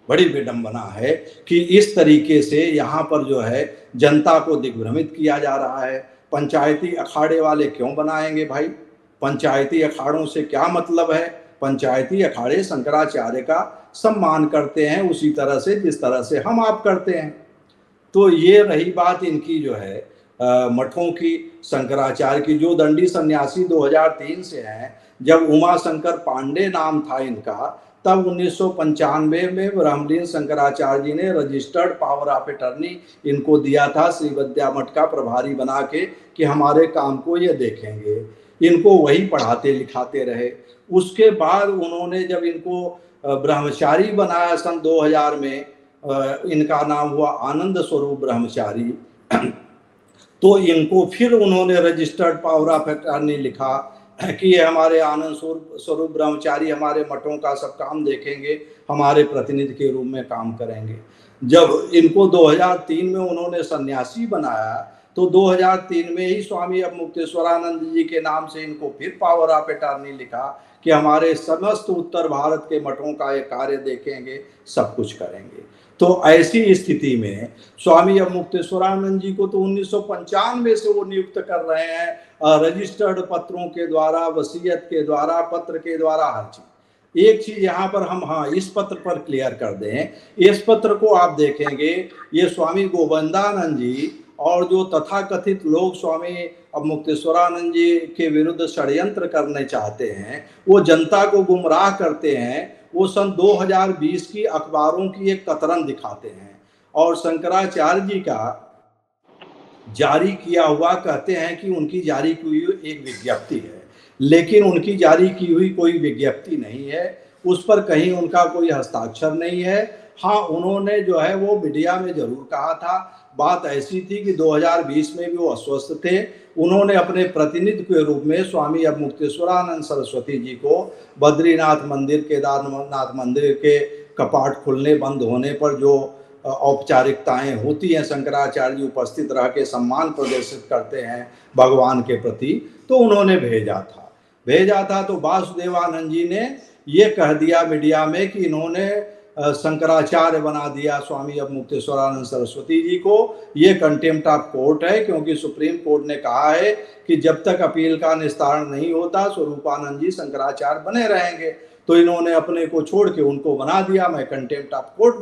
बड़ी विडंबना है कि इस तरीके से यहाँ पर जो है जनता को दिग्भ्रमित किया जा रहा है। पंचायती अखाड़े वाले क्यों बनाएंगे भाई? पंचायती अखाड़ों से क्या मतलब है? पंचायती अखाड़े शंकराचार्य का सम्मान करते हैं उसी तरह से जिस तरह से हम आप करते हैं। तो ये रही बात इनकी जो है मठों की, शंकराचार्य की। जो दंडी सन्यासी 2003 से हैं, जब उमा शंकर पांडे नाम था इनका, तब 1995 में ब्रह्मलीन शंकराचार्य जी ने रजिस्टर्ड पावर ऑफ अटर्नी इनको दिया था श्री विद्या मठ का प्रभारी बना के कि हमारे काम को ये देखेंगे। इनको वही पढ़ाते लिखाते रहे। उसके बाद उन्होंने जब इनको ब्रह्मचारी बनाया सन 2000 में, इनका नाम हुआ आनंद स्वरूप ब्रह्मचारी, तो इनको फिर उन्होंने रजिस्टर्ड पावर ऑफ अटर्नी लिखा कि ये हमारे आनंद स्वरूप ब्रह्मचारी हमारे मठों का सब काम देखेंगे, हमारे प्रतिनिधि के रूप में काम करेंगे। जब इनको 2003 में उन्होंने सन्यासी बनाया, तो 2003 में ही स्वामी अवमुक्तेश्वरानंद जी के नाम से इनको फिर पावर ऑफ अटर्नी लिखा कि हमारे समस्त उत्तर भारत के मठों का ये कार्य देखेंगे, सब कुछ करेंगे। तो ऐसी स्थिति में स्वामी अवमुक्तेश्वरानंद जी को तो 1995 से वो नियुक्त कर रहे हैं, रजिस्टर्ड पत्रों के द्वारा, वसीयत के द्वारा, पत्र के द्वारा, हर चीज। एक चीज यहाँ पर हम इस पत्र पर क्लियर कर दें। इस पत्र को आप देखेंगे, ये स्वामी गोविंदानंद जी और जो तथाकथित लोग स्वामी अवमुक्तेश्वरानंद जी के विरुद्ध षड्यंत्र करने चाहते हैं, वो जनता को गुमराह करते हैं। वो सन 2020 की अखबारों की एक कतरन दिखाते हैं और शंकराचार्य जी का जारी किया हुआ कहते हैं कि उनकी जारी की हुई एक विज्ञप्ति है, लेकिन उनकी जारी की हुई कोई विज्ञप्ति नहीं है। उस पर कहीं उनका कोई हस्ताक्षर नहीं है। हाँ, उन्होंने जो है वो मीडिया में जरूर कहा था। बात ऐसी थी कि 2020 में भी वो अस्वस्थ थे। उन्होंने अपने प्रतिनिधि के रूप में स्वामी अवमुक्तेश्वरानंद सरस्वती जी को बद्रीनाथ मंदिर, केदारनाथ मंदिर के कपाट खुलने बंद होने पर जो औपचारिकताएं होती हैं, शंकराचार्य जी उपस्थित रह के सम्मान प्रदर्शित करते हैं भगवान के प्रति, तो उन्होंने भेजा था। तो वासुदेवानंद जी ने ये कह दिया मीडिया में कि इन्होंने शंकराचार्य बना दिया स्वामी अवमुक्तेश्वरानंद सरस्वती जी को। ये कंटेम्प्ट ऑफ कोर्ट है, क्योंकि सुप्रीम कोर्ट ने कहा है कि जब तक अपील का निस्तारण नहीं होता स्वरूपानंद जी शंकराचार्य बने रहेंगे। तो इन्होंने अपने को छोड़ के उनको बना दिया, मैं कंटेम्प्ट ऑफ कोर्ट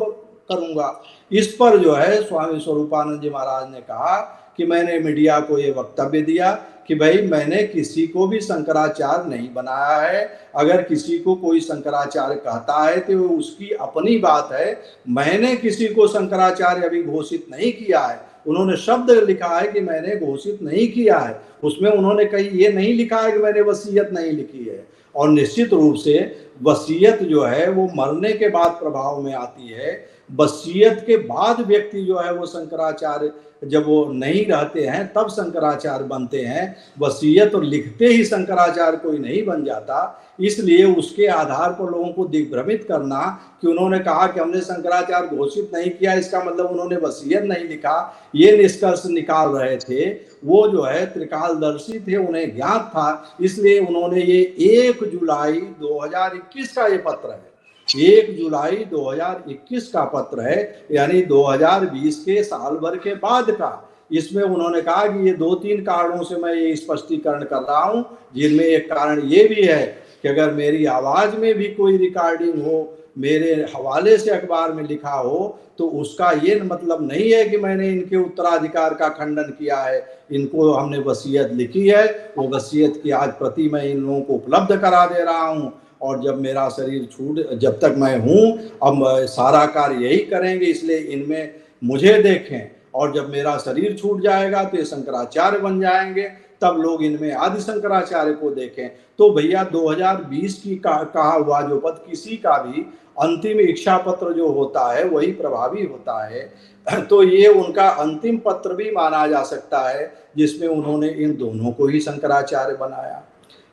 करूंगा। इस पर जो है स्वामी स्वरूपानंद जी महाराज ने कहा कि मैंने मीडिया को ये वक्तव्य दिया कि भाई मैंने किसी को भी शंकराचार्य नहीं बनाया है। अगर किसी को कोई शंकराचार्य कहता है तो वो उसकी अपनी बात है। मैंने किसी को शंकराचार्य अभी घोषित नहीं किया है। उन्होंने शब्द लिखा है कि मैंने घोषित नहीं किया है, उसमें उन्होंने कहीं ये नहीं लिखा है कि मैंने वसीयत नहीं लिखी है। और निश्चित रूप से वसीयत जो है वो मरने के बाद प्रभाव में आती है। वसीयत के बाद व्यक्ति जो है वो शंकराचार्य, जब वो नहीं रहते हैं तब शंकराचार्य बनते हैं। वसीयत और लिखते ही शंकराचार्य कोई नहीं बन जाता। इसलिए उसके आधार पर लोगों को दिग्भ्रमित करना कि उन्होंने कहा कि हमने शंकराचार्य घोषित नहीं किया, इसका मतलब उन्होंने वसीयत नहीं लिखा, ये निष्कर्ष निकाल रहे थे। वो जो है त्रिकालदर्शी थे, उन्हें ज्ञात था। इसलिए उन्होंने ये 1 जुलाई 2021 का ये पत्र है, 1 जुलाई 2021 का पत्र है, यानी 2020 के साल भर के बाद का। इसमें उन्होंने कहा कि ये 2-3 कारणों से मैं ये स्पष्टीकरण कर रहा हूं, जिनमें एक कारण ये भी है कि अगर मेरी आवाज में भी कोई रिकॉर्डिंग हो, मेरे हवाले से अखबार में लिखा हो, तो उसका ये मतलब नहीं है कि मैंने इनके उत्तराधिकार का खंडन किया है। इनको हमने वसीयत लिखी है, वो वसीयत की आज प्रति मैं इन लोगों को उपलब्ध करा दे रहा हूँ। और जब मेरा शरीर जब तक मैं हूँ, अब सारा कार्य यही करेंगे, इसलिए इनमें मुझे देखें। और जब मेरा शरीर छूट जाएगा तो ये शंकराचार्य बन जाएंगे, तब लोग इनमें आदि शंकराचार्य को देखें। तो भैया 2020 की कहा हुआ जो पद, किसी का भी अंतिम इच्छा पत्र जो होता है वही प्रभावी होता है। तो ये उनका अंतिम पत्र भी माना जा सकता है, जिसमें उन्होंने इन दोनों को ही शंकराचार्य बनाया,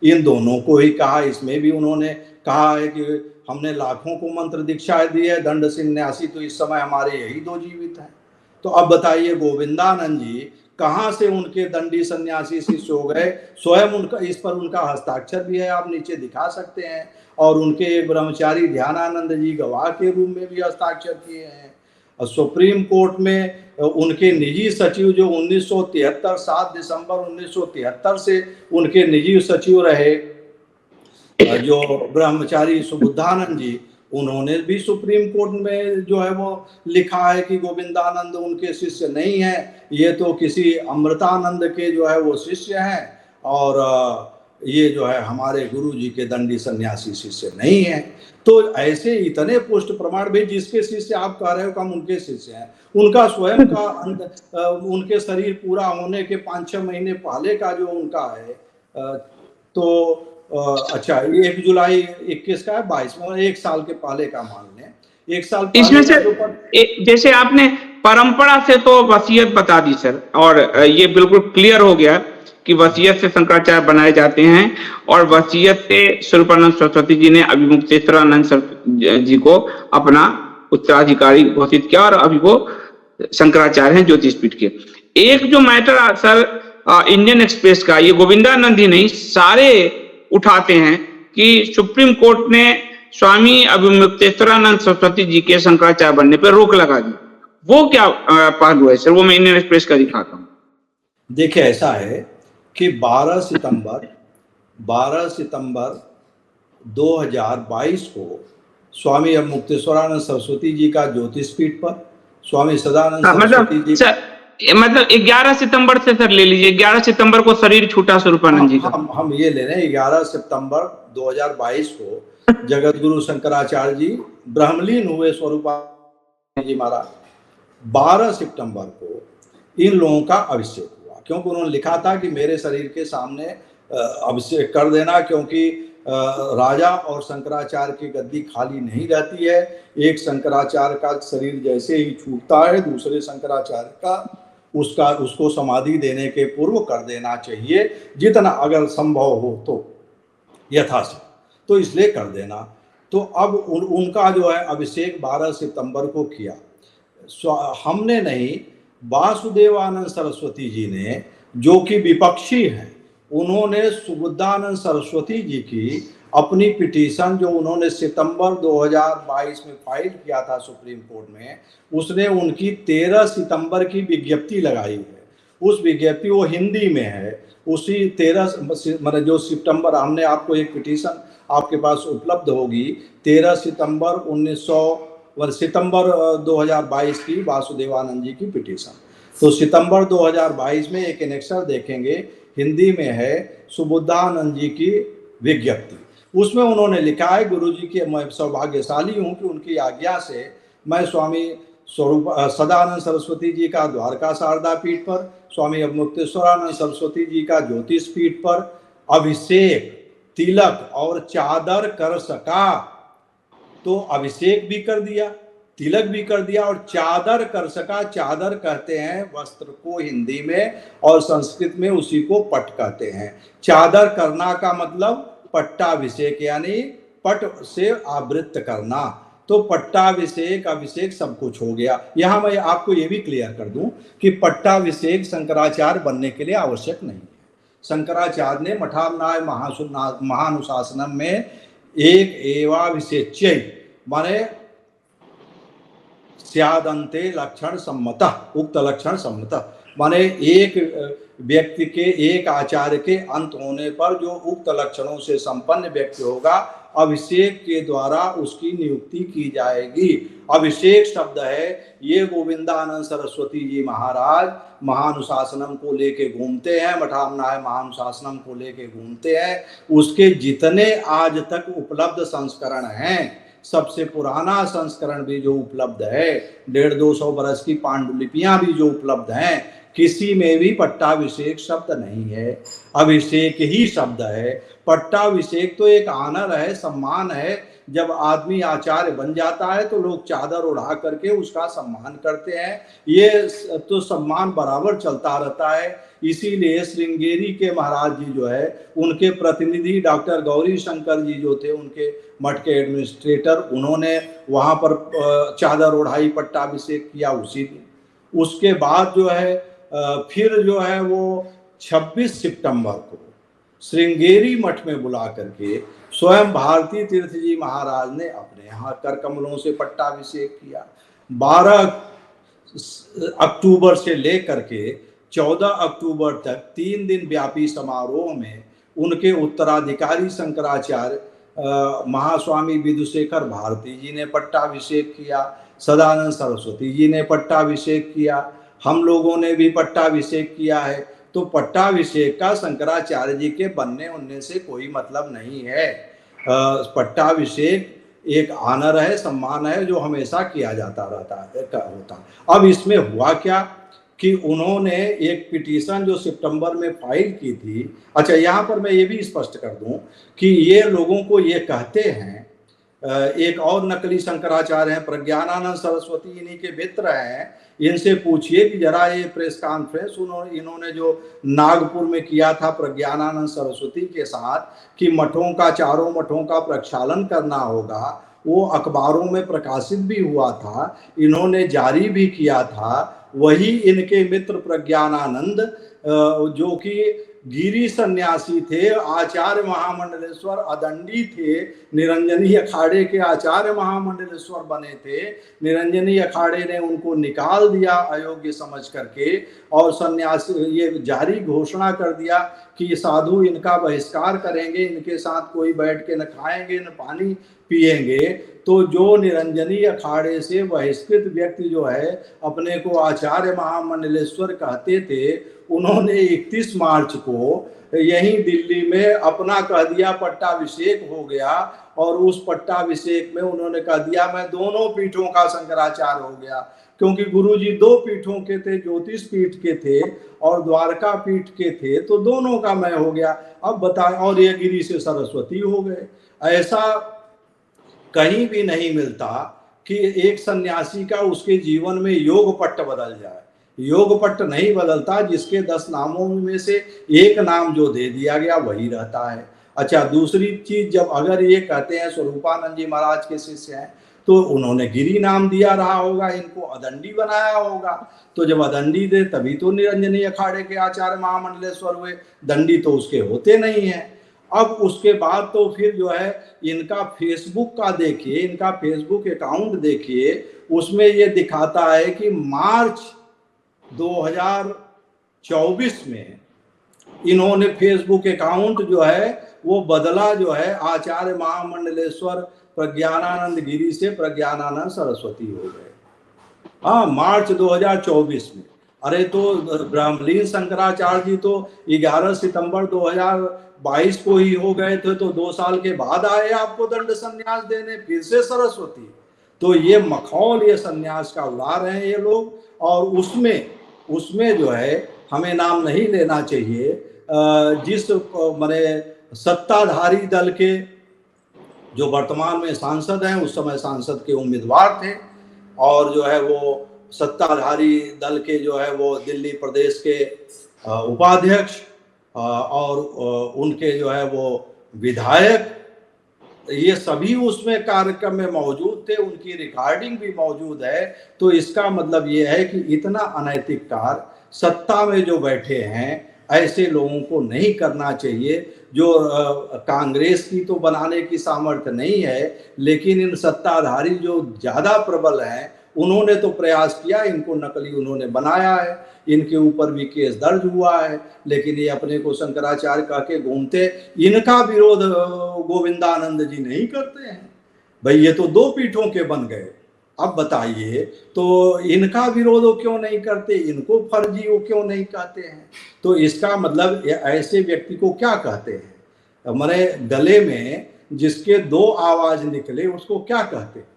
इन दोनों को ही कहा। इसमें भी उन्होंने कहा है कि हमने लाखों को मंत्र दीक्षा दी है, दंड सन्यासी तो इस समय हमारे यही 2 जीवित हैं। तो अब बताइए गोविंदानंद जी कहाँ से उनके दंडी सन्यासी शिष्य हो गए, स्वयं उनका इस पर उनका हस्ताक्षर भी है, आप नीचे दिखा सकते हैं। और उनके एक ब्रह्मचारी ध्यानानंद जी गवाह के रूप में भी हस्ताक्षर किए हैं। और सुप्रीम कोर्ट में उनके निजी सचिव जो 1973 7 दिसंबर 1973 से उनके निजी सचिव रहे जो ब्रह्मचारी सुबुद्धानंद जी, उन्होंने भी सुप्रीम कोर्ट में जो है वो लिखा है कि गोविंदानंद उनके शिष्य नहीं है, ये तो किसी अमृतानंद के जो है वो शिष्य हैं, और ये जो है हमारे गुरु जी के दंडी सन्यासी शिष्य नहीं है। तो ऐसे इतने पुष्ट प्रमाण भी, जिसके शिष्य आप कह रहे हो कम उनके शिष्य हैं, उनका स्वयं का उनके शरीर पूरा होने के 5-6 महीने पहले का जो उनका है, तो अच्छा 1 जुलाई 21 का है, 22 में 1 साल के पहले का मान लें, 1 साल पहले इसमें से जैसे आपने परंपरा से तो वसीयत बता दी सर, और ये बिल्कुल क्लियर हो गया कि वसीयत से शंकराचार्य बनाए जाते हैं, और वसीयत से स्वरूपानंद सरस्वती जी ने अभिमुक्तेश्वरानंद जी को अपना उत्तराधिकारी घोषित किया, और अभी वो शंकराचार्य हैं ज्योतिष पीठ के। एक जो मैटर सर इंडियन एक्सप्रेस का, ये गोविंदानंद ही नहीं सारे उठाते हैं कि सुप्रीम कोर्ट ने स्वामी अभिमुक्तेश्वरानंद सरस्वती जी के शंकराचार्य बनने पर रोक लगा दी, वो क्या पहलू है सर? वो मैं इंडियन एक्सप्रेस का दिखाता हूँ। देखिए ऐसा है कि 12 सितंबर 2022 को स्वामी अभिमुक्तेश्वरानंद सरस्वती जी का ज्योतिष पीठ पर स्वामी सदानंद सरस्वती जी, मतलब 11 सितंबर से सर ले लीजिए, 11 सितंबर को शरीर छूटा स्वरूपानंद जी का। हम ये ले रहे हैं 11 सितंबर 2022 को जगत गुरु शंकराचार्य जी ब्रह्मलीन हुए स्वरूपानंद जी महाराज। 12 सितंबर को इन लोगों का अभिषेक हुआ, क्योंकि उन्होंने लिखा था कि मेरे शरीर के सामने अभिषेक कर देना, क्योंकि राजा और शंकराचार्य की गद्दी खाली नहीं रहती है। एक शंकराचार्य का शरीर जैसे ही छूटता है, दूसरे शंकराचार्य का उसको समाधि देने के पूर्व कर देना चाहिए, जितना अगर संभव हो तो यथासंभव, तो इसलिए कर देना। तो अब उनका जो है अभिषेक 12 सितंबर को किया। हमने नहीं, वासुदेवानंद सरस्वती जी ने, जो कि विपक्षी हैं, उन्होंने सुबुद्धानंद सरस्वती जी की अपनी पिटीशन जो उन्होंने सितंबर 2022 में फाइल किया था सुप्रीम कोर्ट में, उसने उनकी 13 सितंबर की विज्ञप्ति लगाई है। उस विज्ञप्ति वो हिंदी में है, उसी 13 मतलब जो सितंबर, हमने आपको एक पिटीशन आपके पास उपलब्ध होगी 13 सितंबर 2022 की वासुदेवानंद जी की पिटीशन। तो सितंबर 2022 में एक एनेक्सर देखेंगे, हिंदी में है, सुबुद्धानंद जी की विज्ञप्ति। उसमें उन्होंने लिखा है, गुरु जी के मैं सौभाग्यशाली हूँ कि उनकी आज्ञा से मैं स्वामी सदानंद सरस्वती जी का द्वारका शारदा पीठ पर, स्वामी अभिमुक्तेश्वरानंद सरस्वती जी का ज्योतिष पीठ पर अभिषेक, तिलक और चादर कर सका। तो अभिषेक भी कर दिया, तिलक भी कर दिया और चादर कर सका। चादर कहते हैं वस्त्र को हिंदी में, और संस्कृत में उसी को पट कहते हैं। चादर करना का मतलब पट्टाभिषेक, यानी पट से आवृत करना। तो पट्टाभिषेक, अभिषेक सब कुछ हो गया। यहाँ मैं आपको ये भी क्लियर कर दूं कि पट्टाभिषेक शंकराचार्य बनने के लिए आवश्यक नहीं है। शंकराचार्य ने मठान्याय महानुशासनम में एक एवाभिषेच्य माने स्यादंते लक्षण सम्मत, उक्त लक्षण सम्मत माने एक व्यक्ति के, एक आचार्य के अंत होने पर जो उक्त लक्षणों से संपन्न व्यक्ति होगा, अभिषेक के द्वारा उसकी नियुक्ति की जाएगी। अभिषेक शब्द है, ये गोविंदानंद सरस्वती जी महाराज महानुशासनम को लेके घूमते हैं, मठान्याय महानुशासनम को लेके घूमते हैं। उसके जितने आज तक उपलब्ध संस्करण हैं, सबसे पुराना संस्करण भी जो उपलब्ध है, 150-200 बरस की पांडुलिपियां भी जो उपलब्ध हैं, किसी में भी पट्टाभिषेक शब्द नहीं है, अभिषेक ही शब्द है। पट्टाभिषेक तो एक आनर है, सम्मान है। जब आदमी आचार्य बन जाता है तो लोग चादर उड़ा करके उसका सम्मान करते हैं। ये तो सम्मान बराबर चलता रहता है। इसीलिए श्रृंगेरी के महाराज जी जो है, उनके प्रतिनिधि डॉक्टर गौरी शंकर जी जो थे, उनके मठ के एडमिनिस्ट्रेटर, उन्होंने वहाँ पर चादर उड़ाई, पट्टाभिषेक किया उसी दिन। उसके बाद जो है फिर जो है वो 26 सितंबर को श्रृंगेरी मठ में बुला करके स्वयं भारती तीर्थ जी महाराज ने अपने यहाँ कर कमलों से पट्टाभिषेक किया। 12 अक्टूबर से लेकर के 14 अक्टूबर तक 3 दिन व्यापी समारोह में उनके उत्तराधिकारी शंकराचार्य महास्वामी विदुशेखर भारती जी ने पट्टाभिषेक किया, सदानंद सरस्वती जी ने पट्टाभिषेक किया, हम लोगों ने भी पट्टाभिषेक किया है। तो पट्टाभिषेक का शंकराचार्य जी के बनने उनने से कोई मतलब नहीं है। पट्टाभिषेक एक आनर है, सम्मान है, जो हमेशा किया जाता रहता है होता। अब इसमें हुआ क्या कि उन्होंने एक पिटीशन जो सितंबर में फाइल की थी। अच्छा, यहाँ पर मैं ये भी स्पष्ट कर दूं कि ये लोगों को ये कहते हैं, एक और नकली शंकराचार्य हैं प्रज्ञानानंद सरस्वती, इन्हीं के मित्र हैं, इनसे पूछिए कि जरा ये प्रेस कॉन्फ्रेंस इन्होंने जो नागपुर में किया था प्रज्ञानानंद सरस्वती के साथ कि मठों का, चारों मठों का प्रक्षालन करना होगा, वो अखबारों में प्रकाशित भी हुआ था, इन्होंने जारी भी किया था। वही इनके मित्र प्रज्ञानानंद जो कि गिरी सन्यासी थे, आचार्य महामंडलेश्वर अदंडी थे, निरंजनी अखाड़े के आचार्य महामंडलेश्वर बने थे। निरंजनी अखाड़े ने उनको निकाल दिया अयोग्य समझ करके और सन्यासी ये जारी घोषणा कर दिया कि साधु इनका बहिष्कार करेंगे, इनके साथ कोई बैठ के न खाएंगे न पानी पिएंगे। तो जो निरंजनी अखाड़े से बहिष्कृत व्यक्ति जो है अपने को आचार्य महामंडलेश्वर कहते थे, उन्होंने 31 मार्च को यहीं दिल्ली में अपना कह दिया पट्टाभिषेक हो गया और उस पट्टाभिषेक में उन्होंने कह दिया मैं दोनों पीठों का शंकराचार्य हो गया, क्योंकि गुरुजी 2 पीठों के थे, ज्योतिष पीठ के थे और द्वारका पीठ के थे, तो दोनों का मैं हो गया। अब बताएं, और ये गिरी से सरस्वती हो गए। ऐसा कहीं भी नहीं मिलता कि एक सन्यासी का उसके जीवन में योग पट्ट बदल जाए। योग पट्ट नहीं बदलता, जिसके 10 नामों में से एक नाम जो दे दिया गया वही रहता है। अच्छा, दूसरी चीज, जब अगर ये कहते हैं स्वरूपानंद जी महाराज के शिष्य हैं तो उन्होंने गिरी नाम दिया रहा होगा, इनको अदंडी बनाया होगा। तो जब अदंडी दे तभी तो निरंजनी अखाड़े के आचार्य महामंडलेश्वर हुए, दंडी तो उसके होते नहीं है। अब उसके बाद तो फिर जो है इनका फेसबुक का देखिए, इनका फेसबुक अकाउंट देखिए, उसमें ये दिखाता है कि मार्च 2024 में इन्होंने फेसबुक अकाउंट जो है वो बदला, जो है आचार्य महामंडलेश्वर प्रज्ञानानंद गिरी से प्रज्ञानानंद सरस्वती हो गए। हाँ, मार्च 2024 में। अरे तो ब्रह्मलीन शंकराचार्य जी तो 11 सितंबर 2022 को ही हो गए थे, तो 2 साल के बाद आए आपको दंड संन्यास देने, फिर से सरस्वती। तो ये मखौल, ये संन्यास का उड़ा रहे हैं ये लोग। और उसमें जो है हमें नाम नहीं लेना चाहिए, जिस माने सत्ताधारी दल के जो वर्तमान में सांसद हैं, उस समय सांसद के उम्मीदवार थे, और जो है वो सत्ताधारी दल के जो है वो दिल्ली प्रदेश के उपाध्यक्ष और उनके जो है वो विधायक, ये सभी उसमें कार्यक्रम में मौजूद थे, उनकी रिकॉर्डिंग भी मौजूद है। तो इसका मतलब ये है कि इतना अनैतिक कार्य सत्ता में जो बैठे हैं ऐसे लोगों को नहीं करना चाहिए। जो कांग्रेस की तो बनाने की सामर्थ्य नहीं है, लेकिन इन सत्ताधारी जो ज़्यादा प्रबल हैं उन्होंने तो प्रयास किया, इनको नकली उन्होंने बनाया है, इनके ऊपर भी केस दर्ज हुआ है, लेकिन ये अपने को शंकराचार्य कह के घूमते। इनका विरोध गोविंदानंद जी नहीं करते हैं भाई, ये तो 2 पीठों के बन गए। अब बताइए, तो इनका विरोध क्यों नहीं करते, इनको फर्जी वो क्यों नहीं कहते हैं? तो इसका मतलब ऐसे व्यक्ति को क्या कहते हैं? माने गले में जिसके 2 आवाज निकले उसको क्या कहते हैं?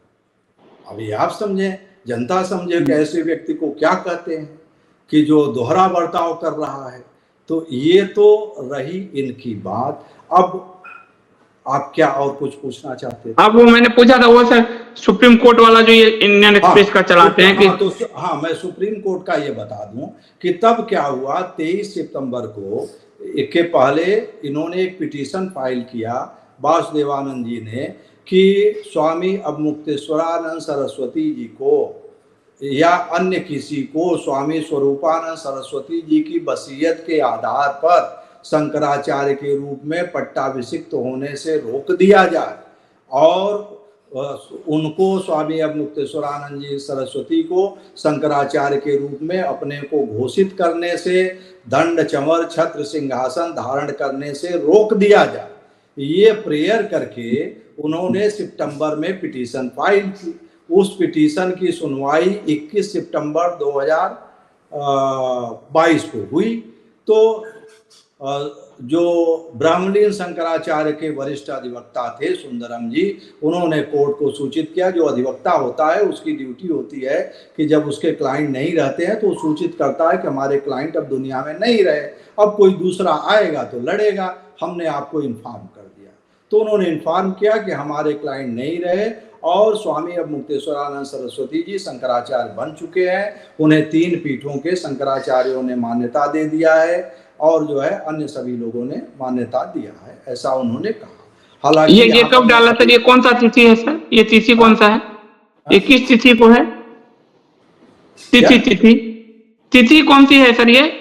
अभी आप समझें, जनता समझे कि ऐसे व्यक्ति को क्या कहते हैं कि जो दोहरा बर्ताव कर रहा है। तो ये तो रही इनकी बात। अब आप क्या और कुछ पूछना चाहते हैं? अब वो मैंने पूछा था वो सर, सुप्रीम कोर्ट वाला जो ये इंडियन एक्सप्रेस का चलाते हैं कि मैं सुप्रीम कोर्ट का ये बता दूं कि तब क्या हुआ, 23 सितंबर को के पहले इन्होंने एक पिटीशन फाइल किया वासुदेवानंद जी ने कि स्वामी अवमुक्तेश्वरानंद सरस्वती जी को या अन्य किसी को स्वामी स्वरूपानंद सरस्वती जी की वसीयत के आधार पर शंकराचार्य के रूप में पट्टाभिषिक्त होने से रोक दिया जाए और उनको स्वामी अवमुक्तेश्वरानंद जी सरस्वती को शंकराचार्य के रूप में अपने को घोषित करने से, दंड चमर छत्र सिंहासन धारण करने से रोक दिया जाए, ये प्रेयर करके उन्होंने सितंबर में पिटीशन फाइल की। उस पिटीशन की सुनवाई 21 सितंबर 2022 को हुई। तो जो ब्रह्मलीन शंकराचार्य के वरिष्ठ अधिवक्ता थे सुंदरम जी, उन्होंने कोर्ट को सूचित किया। जो अधिवक्ता होता है उसकी ड्यूटी होती है कि जब उसके क्लाइंट नहीं रहते हैं तो वो सूचित करता है कि हमारे क्लाइंट अब दुनिया में नहीं रहे, अब कोई दूसरा आएगा तो लड़ेगा, हमने आपको इन्फॉर्म कर दिया। तो उन्होंने इन्फॉर्म किया कि हमारे क्लाइंट नहीं रहे और स्वामी अवमुक्तेश्वरानंद सरस्वती जी शंकराचार्य बन चुके हैं। उन्हें 3 पीठों के शंकराचार्यों ने मान्यता दे दिया है और जो है अन्य सभी लोगों ने मान्यता दिया है, ऐसा उन्होंने कहा। हालांकि ये कब डाला सर? ये कौन सा तिथि है सर? ये तिथि कौन सा है? ये किस तिथि को है? तिथि कौन सी है सर? ये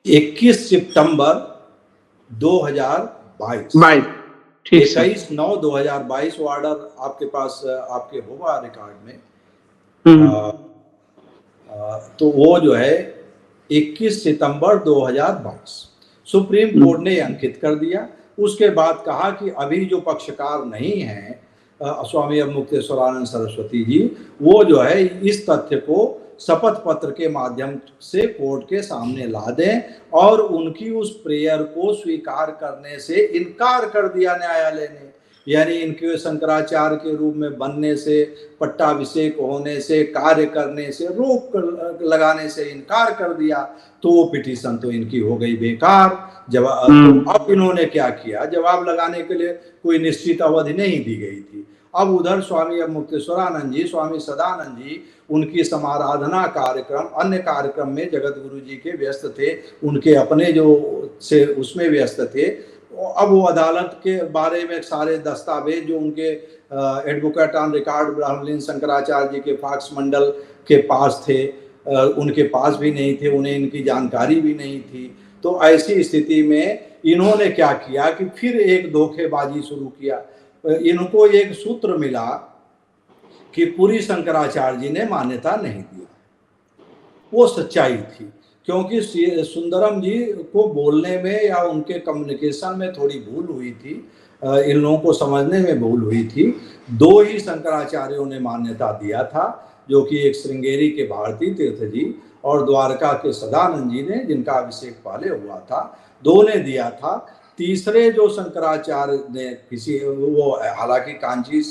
21 सितंबर 2022। 21/9/2022 ऑर्डर आपके पास आपके होगा रिकॉर्ड में। तो वो जो है 21 सितंबर 2022 सुप्रीम कोर्ट ने अंकित कर दिया। उसके बाद कहा कि अभी जो पक्षकार नहीं हैं स्वामी अवमुक्तेश्वरानंद सरस्वती जी, वो जो है इस तथ्य को शपथ पत्र के माध्यम से कोर्ट के सामने ला दें और उनकी उस प्रेयर को स्वीकार करने से इनकार कर दिया न्यायालय ने। यानी इनके शंकराचार्य के रूप में बनने से, पट्टाभिषेक होने से, कार्य करने से, रोक लगाने से इनकार कर दिया। तो वो पिटीशन तो इनकी हो गई बेकार। जवाब तो अब इन्होंने क्या किया, जवाब लगाने के लिए कोई निश्चित अवधि नहीं दी गई थी। अब उधर स्वामी अवमुक्तेश्वरानंद जी, स्वामी सदानंद जी उनकी समाराधना कार्यक्रम, अन्य कार्यक्रम में जगत गुरु जी के व्यस्त थे, उनके अपने जो से उसमें व्यस्त थे। अब वो अदालत के बारे में सारे दस्तावेज जो उनके advocate on record ब्रह्मलीन Shankaracharya ji के फाक्स मंडल के पास थे, उनके पास भी नहीं थे, उन्हें इनकी जानकारी भी नहीं थी। तो ऐसी स्थिति में इन्होंने क्या किया कि फिर एक धोखेबाजी शुरू किया। इनको एक सूत्र मिला कि पुरी शंकराचार्य जी ने मान्यता नहीं दिया। वो सच्चाई थी, क्योंकि सुंदरम जी को बोलने में या उनके कम्युनिकेशन में थोड़ी भूल हुई थी, इन लोगों को समझने में भूल हुई थी। 2 ही शंकराचार्यों ने मान्यता दिया था, जो कि एक श्रृंगेरी के भारती तीर्थ जी और द्वारका के सदानंद जी ने, जिनका अभिषेक पहले हुआ था, 2 ने दिया था। तीसरे जो शंकराचार्य ने किसी, वो हालांकि कांची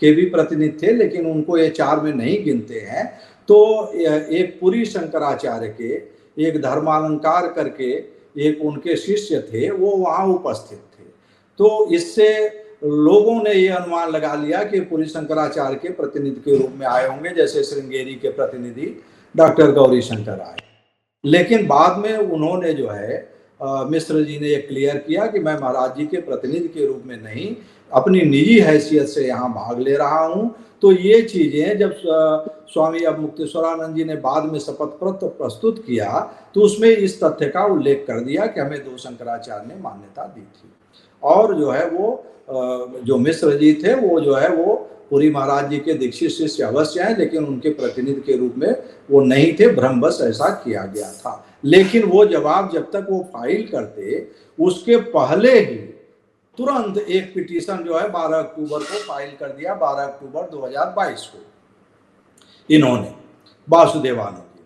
के भी प्रतिनिधि थे लेकिन उनको ये 4 में नहीं गिनते हैं। तो एक पुरी शंकराचार्य के, एक धर्मालंकार करके एक उनके शिष्य थे, वो वहाँ उपस्थित थे। तो इससे लोगों ने ये अनुमान लगा लिया कि पुरी शंकराचार्य के प्रतिनिधि के रूप में आए होंगे, जैसे श्रृंगेरी के प्रतिनिधि डॉक्टर गौरी शंकर आए। लेकिन बाद में उन्होंने जो है मिश्र जी ने ये क्लियर किया कि मैं महाराज जी के प्रतिनिधि के रूप में नहीं, अपनी निजी हैसियत से यहाँ भाग ले रहा हूँ। तो ये चीजें जब स्वामी अवमुक्तेश्वरानंद जी ने बाद में शपथ पत्र प्रस्तुत किया तो उसमें इस तथ्य का उल्लेख कर दिया कि हमें 2 शंकराचार्य ने मान्यता दी थी। और जो है वो जो मिश्र जी थे वो जो है वो पुरी महाराज जी के दीक्षित शिष्य अवश्य हैं, लेकिन उनके प्रतिनिधि के रूप में वो नहीं थे, भ्रमवश ऐसा किया गया था। लेकिन वो जवाब जब तक वो फाइल करते, उसके पहले ही तुरंत एक पिटीशन जो है 12 अक्टूबर को फाइल कर दिया, 12 अक्टूबर 2022 को इन्होंने, वासुदेवानंद जी,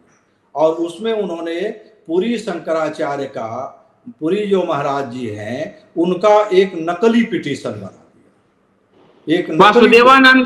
और उसमें उन्होंने पुरी शंकराचार्य का, पुरी जो महाराज जी हैं उनका एक नकली पिटीशन बना दिया। एक वासुदेवानंद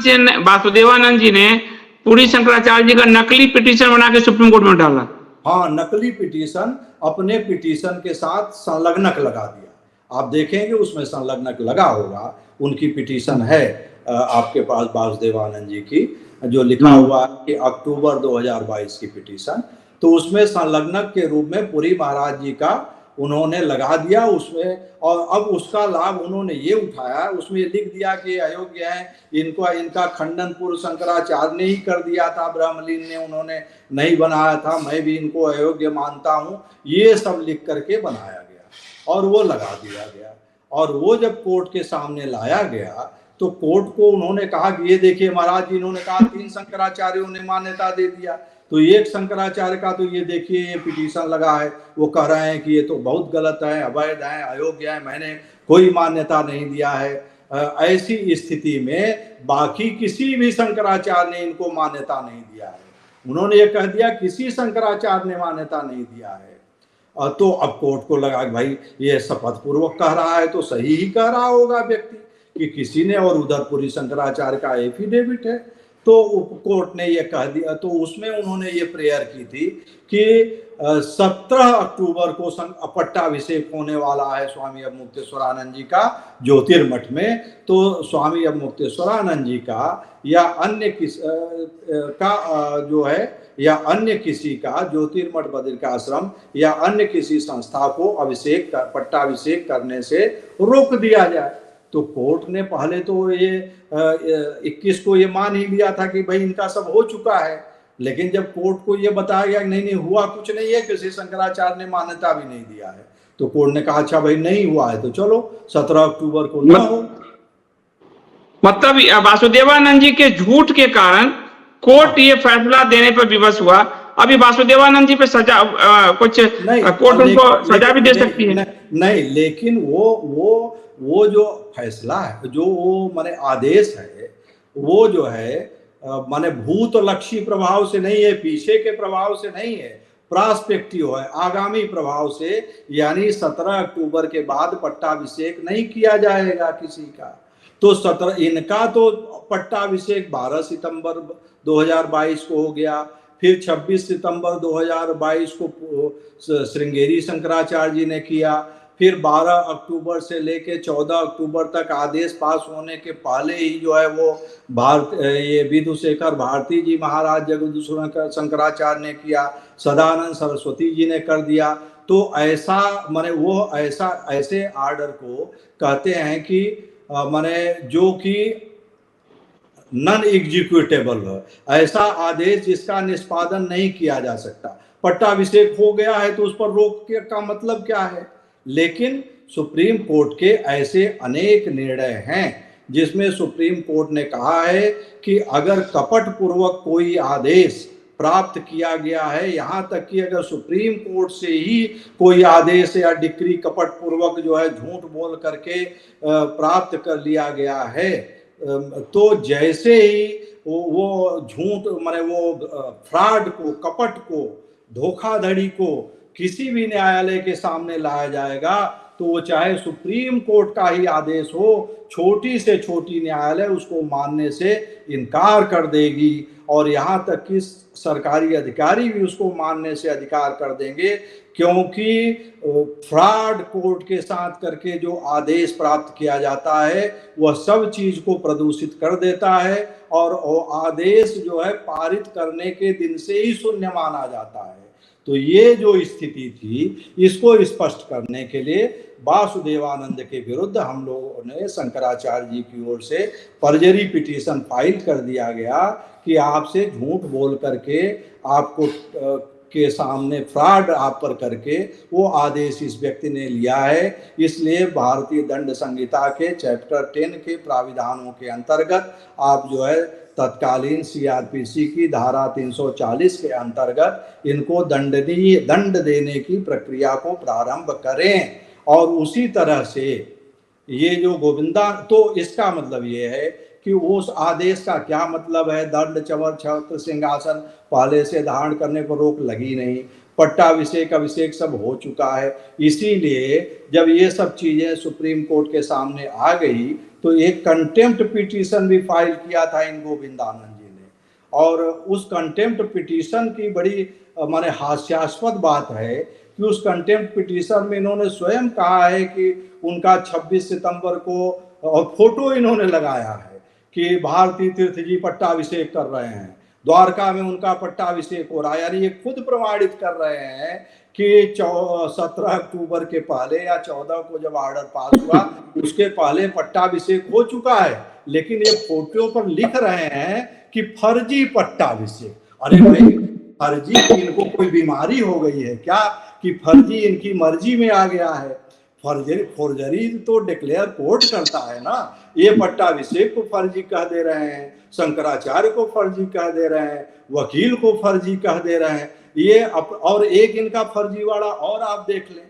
जी ने पुरी शंकराचार्य जी का नकली पिटीशन बना के सुप्रीम कोर्ट में डाला। हाँ, नकली पिटीशन अपने पिटीशन के साथ संलग्नक लगा दिया। आप देखेंगे उसमें संलग्नक लगा होगा, उनकी पिटीशन है आपके पास वासुदेवानंद जी की, जो लिखा हुआ कि अक्टूबर 2022 की पिटीशन। तो उसमें संलग्नक के रूप में पुरी महाराज जी का उन्होंने लगा दिया उसमें, और अब उसका लाभ उन्होंने ये उठाया, उसमें लिख दिया कि अयोग्य है, इनको इनका खंडन पूर्व शंकराचार्य ने ही कर दिया था, ब्रह्मलीन ने, उन्होंने नहीं बनाया था, मैं भी इनको अयोग्य मानता हूँ, ये सब लिख करके बनाया गया और वो लगा दिया गया। और वो जब कोर्ट के सामने लाया गया तो कोर्ट को उन्होंने कहा कि ये देखिए महाराज जी, इन्होंने कहा 3 शंकराचार्यों ने मान्यता दे दिया, तो एक शंकराचार्य का तो ये देखिए ये पिटीशन लगा है, वो कह रहे हैं कि ये तो बहुत गलत है, अवैध है, अयोग्य है, मैंने कोई मान्यता नहीं दिया है। ऐसी स्थिति में बाकी किसी भी शंकराचार्य ने इनको मान्यता नहीं दिया है। उन्होंने ये कह दिया किसी शंकराचार्य ने मान्यता नहीं दिया है। तो अब कोर्ट को लगा कि भाई ये शपथ पूर्वक कह रहा है तो सही ही कह रहा होगा व्यक्ति कि किसी ने, और उधर पुरी शंकराचार्य का एफिडेविट है। तो कोर्ट ने ये कह दिया, तो उसमें उन्होंने ये प्रेयर की थी कि 17 अक्टूबर को पट्टाभिषेक होने वाला है स्वामी अवमुक्तेश्वरानंद जी का ज्योतिर्मठ में। तो स्वामी अवमुक्तेश्वरानंद जी का या अन्य जो है या अन्य किसी का ज्योतिर्मठ बद्रिकाश्रम या अन्य किसी संस्था को पट्टाभिषेक करने से रोक दिया जाए। तो कोर्ट ने पहले तो ये 21 को ये मान ही लिया था कि भाई इनका सब हो चुका है, लेकिन जब कोर्ट को ये बताया गया कि नहीं हुआ कुछ नहीं है, किसी शंकराचार्य ने मान्यता भी नहीं दिया है, तो कोर्ट ने कहा अच्छा भाई नहीं हुआ है तो चलो 17 अक्टूबर को ना हो। मतलब वासुदेवानंद जी के झूठ के कारण कोर्ट ये फैसला देने पर विवश हुआ। अभी वासुदेवानंद जी पे सजा कुछ कोर्ट उनको सजा भी दे सकती है। नहीं, लेकिन वो जो फैसला है, जो वो माने आदेश है, वो जो है माने भूतलक्षी प्रभाव से नहीं है, पीछे के प्रभाव से नहीं है, प्रास्पेक्टिव है, आगामी प्रभाव से। यानी 17 अक्टूबर के बाद पट्टाभिषेक नहीं किया जाएगा किसी का। तो 17 इनका तो पट्टाभिषेक 12 सितंबर 2022 को हो गया, फिर 26 सितंबर 2022 को श्रृंगेरी शंकराचार्य जी ने किया, फिर 12 अक्टूबर से लेके 14 अक्टूबर तक आदेश पास होने के पहले ही जो है वो ये विधुशेखर भारती जी महाराज जगदीश्वर शंकराचार्य ने किया, सदानंद सरस्वती जी ने कर दिया। तो ऐसा माने वो ऐसे आर्डर को कहते हैं कि माने जो कि नॉन एग्जीक्यूटेबल है, ऐसा आदेश जिसका निष्पादन नहीं किया जा सकता। पट्टाभिषेक हो गया है तो उस पर रोक का मतलब क्या है? लेकिन सुप्रीम कोर्ट के ऐसे अनेक निर्णय हैं जिसमें सुप्रीम कोर्ट ने कहा है कि अगर कपट पूर्वक कोई आदेश प्राप्त किया गया है, यहाँ तक कि अगर सुप्रीम कोर्ट से ही कोई आदेश या डिक्री कपट पूर्वक जो है झूठ बोल करके प्राप्त कर लिया गया है, तो जैसे ही वो झूठ माने वो फ्रॉड को, कपट को, धोखाधड़ी को किसी भी न्यायालय के सामने लाया जाएगा तो वो चाहे सुप्रीम कोर्ट का ही आदेश हो, छोटी से छोटी न्यायालय उसको मानने से इनकार कर देगी, और यहाँ तक कि सरकारी अधिकारी भी उसको मानने से अधिकार कर देंगे, क्योंकि फ्रॉड कोर्ट के साथ करके जो आदेश प्राप्त किया जाता है वह सब चीज को प्रदूषित कर देता है, और आदेश जो है पारित करने के दिन से ही शून्य माना जाता है। तो ये जो स्थिति थी इसको स्पष्ट करने के लिए वासुदेवानंद के विरुद्ध हम लोगों ने शंकराचार्य जी की ओर से फर्जरी पिटीशन फाइल कर दिया गया कि आपसे झूठ बोल करके आपको के सामने फ्रॉड आप पर करके वो आदेश इस व्यक्ति ने लिया है। इसलिए भारतीय दंड संहिता के चैप्टर 10 के प्राविधानों के अंतर्गत आप जो है तत्कालीन सीआरपीसी की धारा 340 के अंतर्गत इनको दंड देने की प्रक्रिया को प्रारंभ करें। और उसी तरह से ये जो गोविंदा, तो इसका मतलब ये है कि उस आदेश का क्या मतलब है? दंड, चवर, छत्र, सिंहासन पहले से धारण करने पर रोक लगी नहीं, पट्टाभिषेक, अभिषेक सब हो चुका है। इसीलिए जब ये सब चीजें सुप्रीम कोर्ट के सामने आ गई तो एक कंटेम्प्ट पिटीशन भी फाइल किया था इन गोविंदानंद जी ने, और उस कंटेम्प्ट पिटीशन की बड़ी माने हास्यास्पद बात है कि उस कंटेम्प्ट पिटीशन में इन्होंने स्वयं कहा है कि उनका 26 सितंबर को, और फोटो इन्होंने लगाया है कि भारती तीर्थ जी पट्टाभिषेक कर रहे हैं, द्वारका में उनका पट्टाभिषेक हो रहा है। यानी ये खुद प्रमाणित कर रहे हैं कि 17 अक्टूबर के पहले या 14 को जब ऑर्डर पास हुआ उसके पहले पट्टाभिषेक हो चुका है, लेकिन ये फोटो पर लिख रहे हैं कि फर्जी पट्टाभिषेक। अरे भाई, फर्जी की इनको कोई बीमारी हो गई है क्या कि फर्जी इनकी मर्जी में आ गया है? फोर्जरी तो डिक्लेयर कोर्ट करता है ना। ये पट्टाभिषेक को फर्जी कह दे रहे हैं, शंकराचार्य को फर्जी कह दे रहे हैं, वकील को फर्जी कह दे रहे हैं। ये और एक इनका फर्जीवाड़ा और आप देख लें